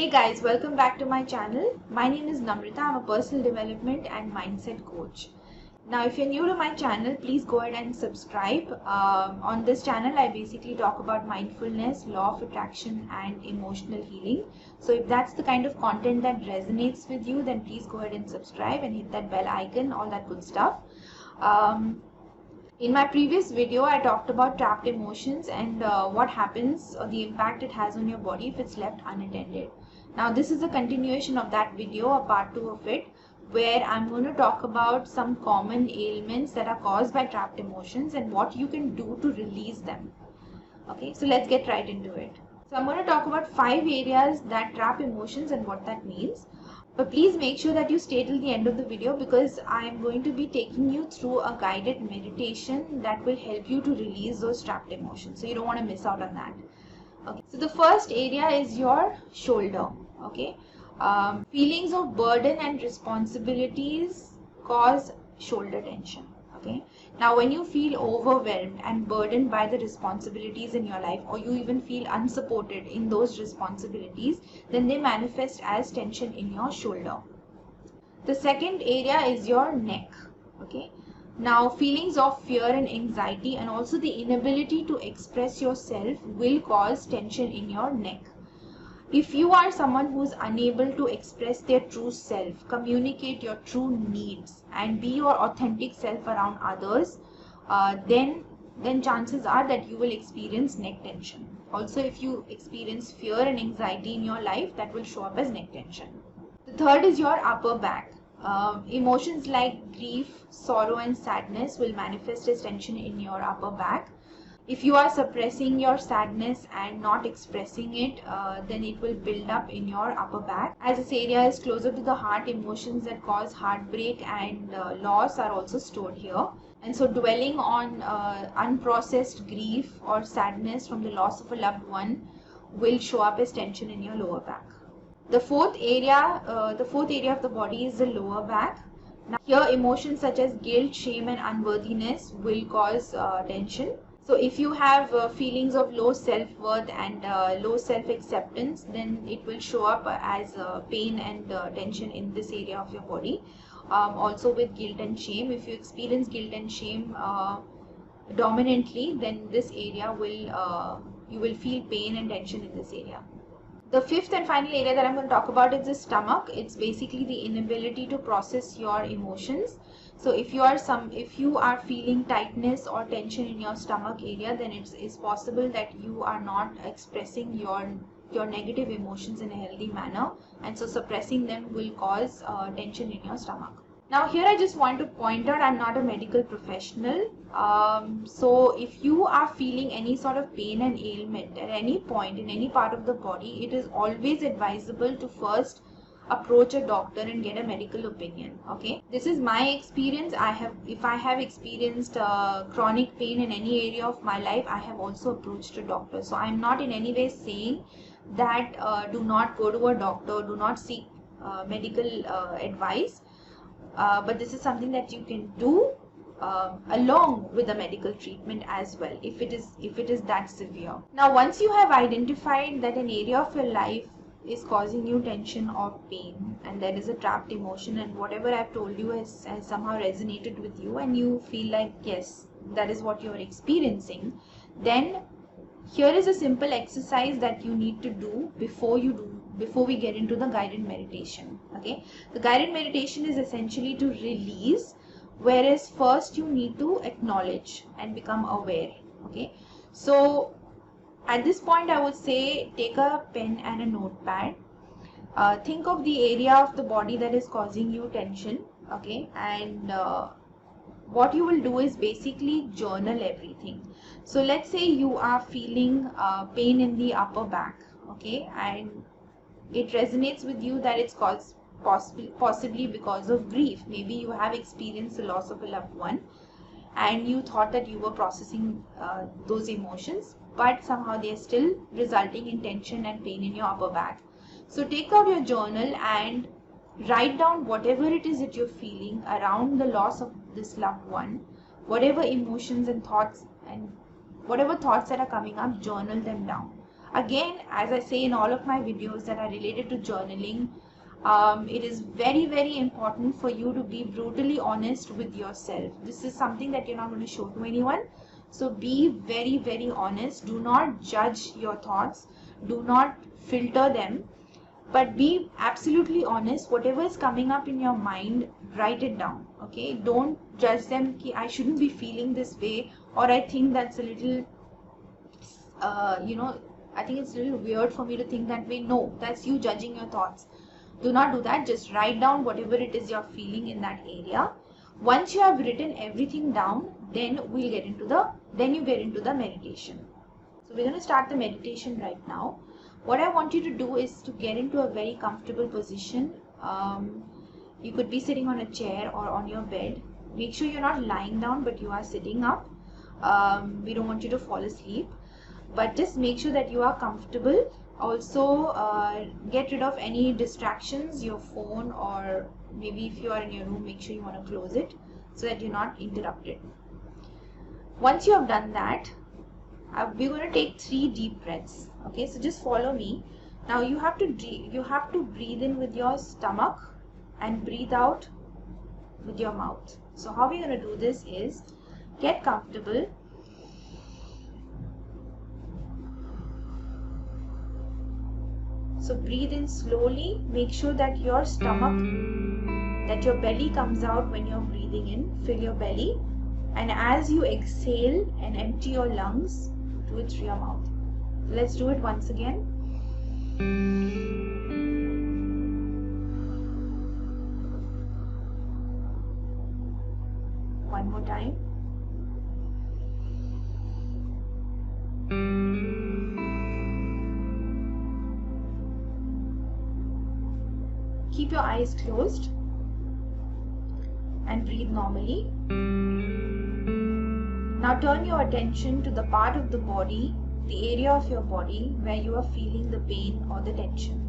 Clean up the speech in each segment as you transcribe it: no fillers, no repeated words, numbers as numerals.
Hey guys, welcome back to my channel. My name is Namrita. I'm a personal development and mindset coach. Now, if you're new to my channel, please go ahead and subscribe. On this channel, I basically talk about mindfulness, law of attraction, and emotional healing. So if that's the kind of content that resonates with you, then please go ahead and subscribe and hit that bell icon, all that good stuff. In my previous video, I talked about trapped emotions and what happens or the impact it has on your body if it's left unattended. Now, this is a continuation of that video, a part 2 of it, where I'm going to talk about some common ailments that are caused by trapped emotions and what you can do to release them. Okay, so let's get right into it. So I'm going to talk about 5 areas that trap emotions and what that means. But please make sure that you stay till the end of the video because I am going to be taking you through a guided meditation that will help you to release those trapped emotions. So you don't want to miss out on that. Okay. So the first area is your shoulder. Okay. Feelings of burden and responsibilities cause shoulder tension. Okay. Now, when you feel overwhelmed and burdened by the responsibilities in your life, or you even feel unsupported in those responsibilities, then they manifest as tension in your shoulder. The second area is your neck. Okay. Now, feelings of fear and anxiety and also the inability to express yourself will cause tension in your neck. If you are someone who is unable to express their true self, communicate your true needs and be your authentic self around others, then chances are that you will experience neck tension. Also, if you experience fear and anxiety in your life, that will show up as neck tension. The third is your upper back. Emotions like grief, sorrow and sadness will manifest as tension in your upper back. If you are suppressing your sadness and not expressing it, then it will build up in your upper back. As this area is closer to the heart, emotions that cause heartbreak and loss are also stored here. And so dwelling on unprocessed grief or sadness from the loss of a loved one will show up as tension in your lower back. The fourth area of the body is the lower back. Now, here emotions such as guilt, shame and unworthiness will cause tension. So if you have feelings of low self-worth and low self-acceptance, then it will show up as pain and tension in this area of your body. Also with guilt and shame, if you experience guilt and shame dominantly, then this area you will feel pain and tension in this area. The fifth and final area that I'm going to talk about is the stomach. It's basically the inability to process your emotions. So if you are feeling tightness or tension in your stomach area, then it's possible that you are not expressing your negative emotions in a healthy manner, and so suppressing them will cause tension in your stomach. Now here I just want to point out, I'm not a medical professional. So if you are feeling any sort of pain and ailment at any point in any part of the body, it is always advisable to first approach a doctor and get a medical opinion. Okay, this is my experience. If I have experienced chronic pain in any area of my life, I have also approached a doctor. So I'm not in any way saying that do not go to a doctor, do not seek medical advice. But this is something that you can do along with the medical treatment as well, if it is that severe. Now, once you have identified that an area of your life is causing you tension or pain, and there is a trapped emotion, and whatever I've told you has somehow resonated with you, and you feel like yes, that is what you are experiencing, then here is a simple exercise that you need to do before we get into the guided meditation. Okay, the guided meditation is essentially to release, whereas first you need to acknowledge and become aware. Okay, so at this point I would say take a pen and a notepad. Think of the area of the body that is causing you tension. Okay, and what you will do is basically journal everything. So let's say you are feeling pain in the upper back. Okay, and it resonates with you that it's caused possibly because of grief. Maybe you have experienced the loss of a loved one and you thought that you were processing those emotions, but somehow they are still resulting in tension and pain in your upper back. So take out your journal and write down whatever it is that you're feeling around the loss of this loved one, whatever emotions and thoughts and whatever thoughts that are coming up, journal them down. Again, as I say in all of my videos that are related to journaling, it is very, very important for you to be brutally honest with yourself. This is something that you're not going to show to anyone. So be very, very honest. Do not judge your thoughts. Do not filter them. But be absolutely honest. Whatever is coming up in your mind, write it down. Okay? Don't judge them. I shouldn't be feeling this way, or I think that's a little, I think it's a little weird for me to think that way. No, that's you judging your thoughts. Do not do that. Just write down whatever it is you're feeling in that area. Once you have written everything down, then you get into the meditation. So we're going to start the meditation right now. What I want you to do is to get into a very comfortable position. You could be sitting on a chair or on your bed. Make sure you're not lying down, but you are sitting up. We don't want you to fall asleep, but just make sure that you are comfortable. Also, get rid of any distractions, your phone, or maybe if you are in your room, make sure you want to close it so that you're not interrupted. Once you have done that, we're going to take 3 deep breaths. Okay, so just follow me. Now you have to breathe in with your stomach and breathe out with your mouth. So how we're going to do this is get comfortable. So breathe in slowly. Make sure that your belly comes out when you're breathing in. Fill your belly. And as you exhale and empty your lungs, do it through your mouth. So let's do it once again. One more time. Keep your eyes closed and breathe normally. Now turn your attention to the part of the body, the area of your body where you are feeling the pain or the tension.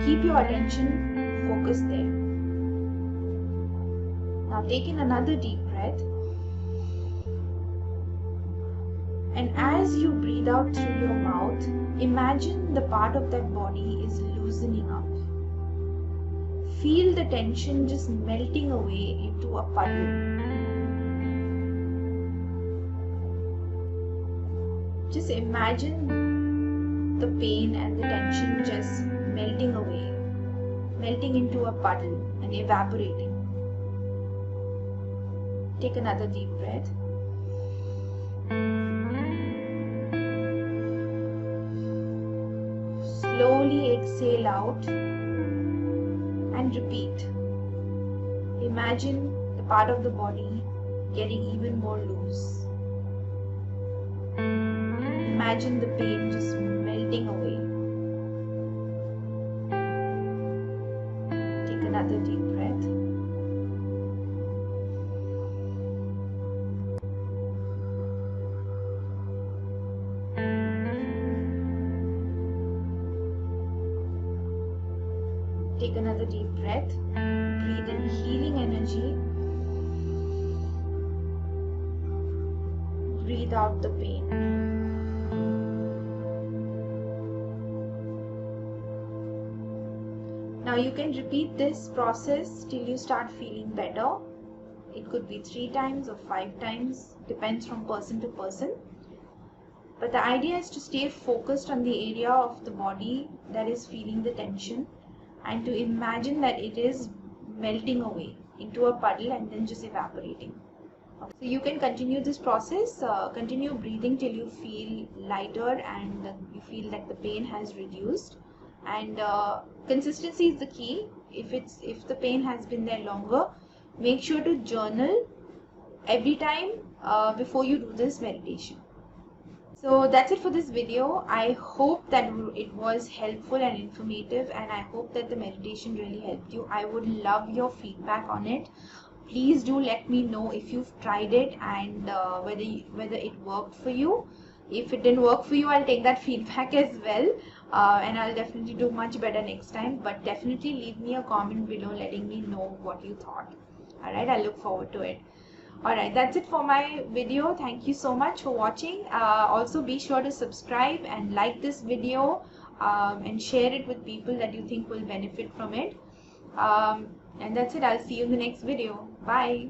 Keep your attention focused there. Now take in another deep breath. And as you breathe out through your mouth, imagine the part of that body is loosening up. Feel the tension just melting away into a puddle. Just imagine the pain and the tension just melting away, melting into a puddle and evaporating. Take another deep breath. Slowly exhale out and repeat. Imagine the part of the body getting even more loose. Imagine the pain just melting away. Take another deep breath. Take another deep breath. Breathe in healing energy. Breathe out the pain. Now you can repeat this process till you start feeling better. It could be 3 times or 5 times, depends from person to person. But the idea is to stay focused on the area of the body that is feeling the tension and to imagine that it is melting away into a puddle and then just evaporating. So you can continue this process, continue breathing till you feel lighter and you feel that the pain has reduced. And consistency is the key. If the pain has been there longer, make sure to journal every time before you do this meditation. So that's it for this video. I hope that it was helpful and informative, and I hope that the meditation really helped you. I would love your feedback on it. Please do let me know if you've tried it and whether it worked for you. If it didn't work for you, I'll take that feedback as well, and I'll definitely do much better next time. But definitely leave me a comment below letting me know what you thought. Alright, I look forward to it. Alright, that's it for my video. Thank you so much for watching. Also be sure to subscribe and like this video, and share it with people that you think will benefit from it. And that's it. I'll see you in the next video. Bye.